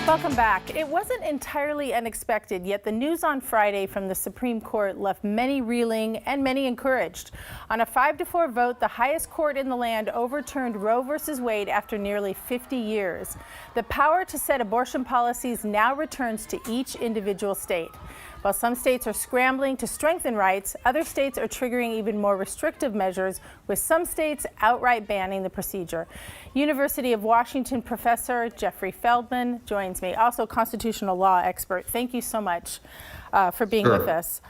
Welcome back. It wasn't entirely unexpected, yet the news on Friday from the Supreme Court left many reeling and many encouraged. On a 5-4 vote, the highest court in the land overturned Roe v. Wade after nearly 50 years. The power to set abortion policies now returns to each individual state. While some states are scrambling to strengthen rights, other states are triggering even more restrictive measures, with some states outright banning the procedure. University of Washington Professor Jeffrey Feldman joins me, also constitutional law expert. Thank you so much for being with us.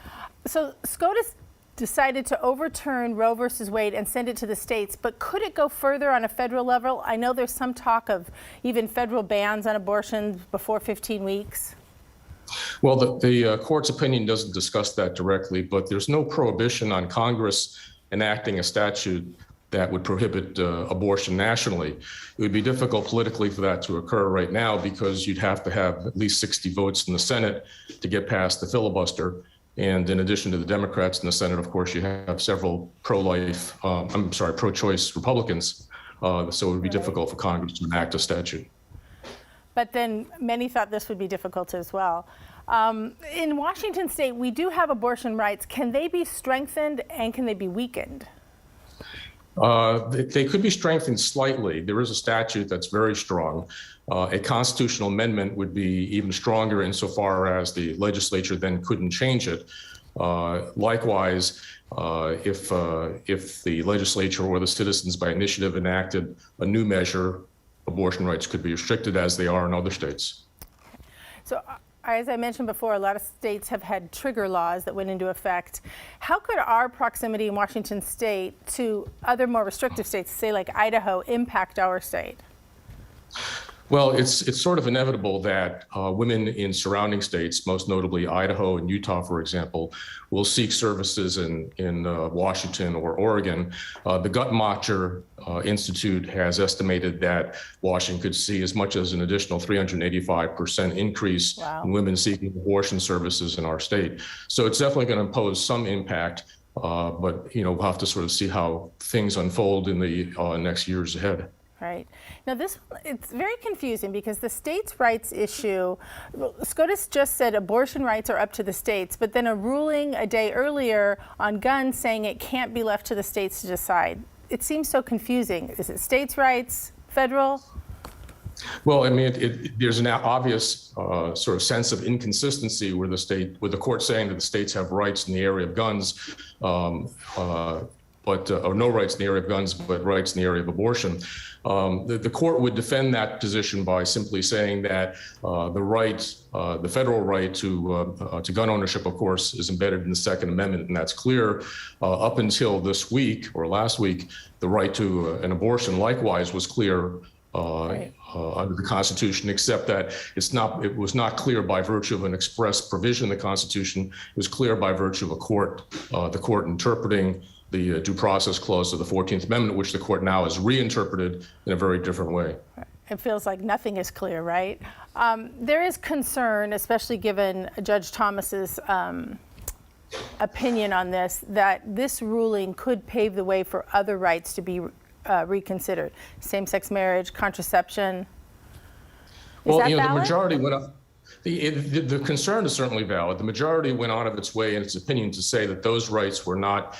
So SCOTUS decided to overturn Roe v. Wade and send it to the states, but could it go further on a federal level? I know there's some talk of even federal bans on abortions before 15 weeks. Well, the court's opinion doesn't discuss that directly, but there's no prohibition on Congress enacting a statute that would prohibit abortion nationally. It would be difficult politically for that to occur right now because you'd have to have at least 60 votes in the Senate to get past the filibuster. And in addition to the Democrats in the Senate, of course, you have several pro-choice Republicans. So it would be difficult for Congress to enact a statute. But then many thought this would be difficult as well. In Washington state, we do have abortion rights. Can they be strengthened and can they be weakened? They could be strengthened slightly. There is a statute that's very strong. A constitutional amendment would be even stronger insofar as the legislature then couldn't change it. Likewise, if the legislature or the citizens by initiative enacted a new measure, abortion rights could be restricted as they are in other states. So as I mentioned before, a lot of states have had trigger laws that went into effect. How could our proximity in Washington state to other more restrictive states, say like Idaho, impact our state? Well, it's sort of inevitable that women in surrounding states, most notably Idaho and Utah, for example, will seek services in Washington or Oregon. The Guttmacher Institute has estimated that Washington could see as much as an additional 385% increase in women seeking abortion services in our state. So it's definitely going to impose some impact, but we'll have to sort of see how things unfold in the next years ahead. Right. Now it's very confusing because the states' rights issue, SCOTUS just said abortion rights are up to the states, but then a ruling a day earlier on guns saying it can't be left to the states to decide. It seems so confusing. Is it states' rights, federal? Well, I mean, there's an obvious sort of sense of inconsistency with the court saying that the states have rights in the area of guns, or no rights in the area of guns, but rights in the area of abortion. The court would defend that position by simply saying that the federal right to gun ownership, of course, is embedded in the Second Amendment, and that's clear. Up until this week or last week, the right to an abortion likewise was clear under the Constitution, except that it was not clear by virtue of an express provision in the Constitution. It was clear by virtue of the court interpreting the due process clause of the 14th Amendment, which the court now has reinterpreted in a very different way. It feels like nothing is clear, right? There is concern, especially given Judge Thomas's opinion on this, that this ruling could pave the way for other rights to be reconsidered. Same-sex marriage, contraception. Is that valid? The majority went up. The concern is certainly valid. The majority went out of its way in its opinion to say that those rights were not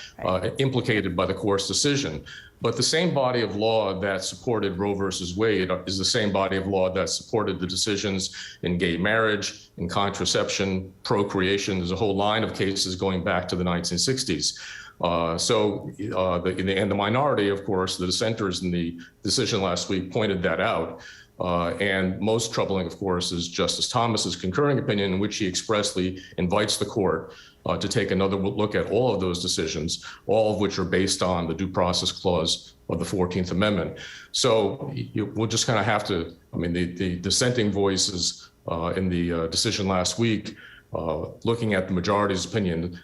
implicated by the court's decision. But the same body of law that supported Roe versus Wade is the same body of law that supported the decisions in gay marriage, in contraception, procreation. There's a whole line of cases going back to the 1960s. And the minority, of course, the dissenters in the decision last week pointed that out. And most troubling, of course, is Justice Thomas's concurring opinion, in which he expressly invites the court to take another look at all of those decisions, all of which are based on the due process clause of the 14th Amendment. So we'll just kind of have to, the dissenting voices in the decision last week, looking at the majority's opinion,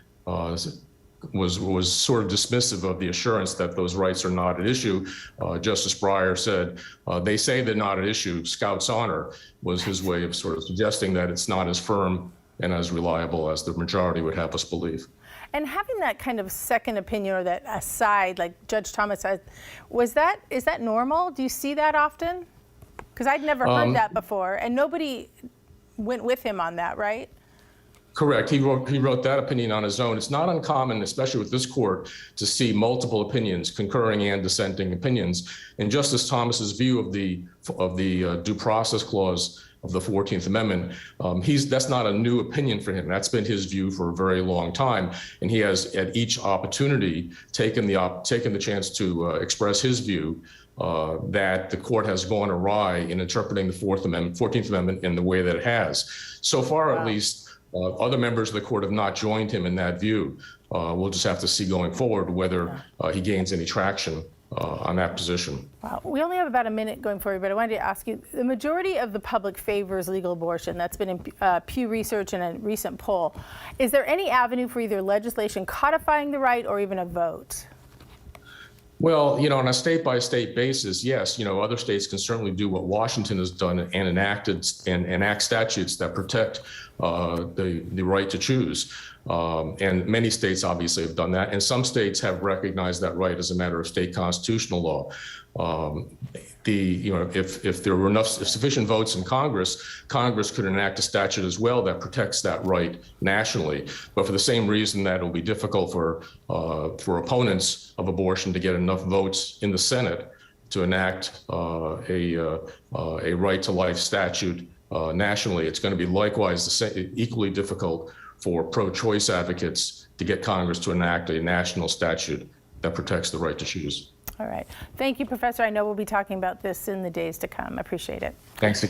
was sort of dismissive of the assurance that those rights are not at issue. Justice Breyer said, they say they're not at issue. Scout's honor was his way of sort of suggesting that it's not as firm and as reliable as the majority would have us believe. And having that kind of second opinion or that aside, like Judge Thomas said, is that normal? Do you see that often? Because I'd never heard that before, and nobody went with him on that, right? Correct. He wrote that opinion on his own. It's not uncommon, especially with this court, to see multiple opinions, concurring and dissenting opinions. And Justice Thomas's view of the due process clause of the 14th Amendment, that's not a new opinion for him. That's been his view for a very long time, and he has at each opportunity taken the chance to express his view that the court has gone awry in interpreting the 14th Amendment in the way that it has. So far, at least. Other members of the court have not joined him in that view. We'll just have to see going forward whether he gains any traction on that position. Wow. We only have about a minute going forward, but I wanted to ask you, the majority of the public favors legal abortion. That's been in Pew Research in a recent poll. Is there any avenue for either legislation codifying the right or even a vote? Well, on a state-by-state basis, yes, other states can certainly do what Washington has done and enact statutes that protect the right to choose. And many states obviously have done that. And some states have recognized that right as a matter of state constitutional law. If there were sufficient votes in Congress could enact a statute as well that protects that right nationally. But for the same reason that it'll be difficult for opponents of abortion to get enough votes in the Senate to enact a right to life statute nationally, it's going to be likewise equally difficult for pro-choice advocates to get Congress to enact a national statute that protects the right to choose. All right. Thank you, Professor. I know we'll be talking about this in the days to come. I appreciate it. Thanks.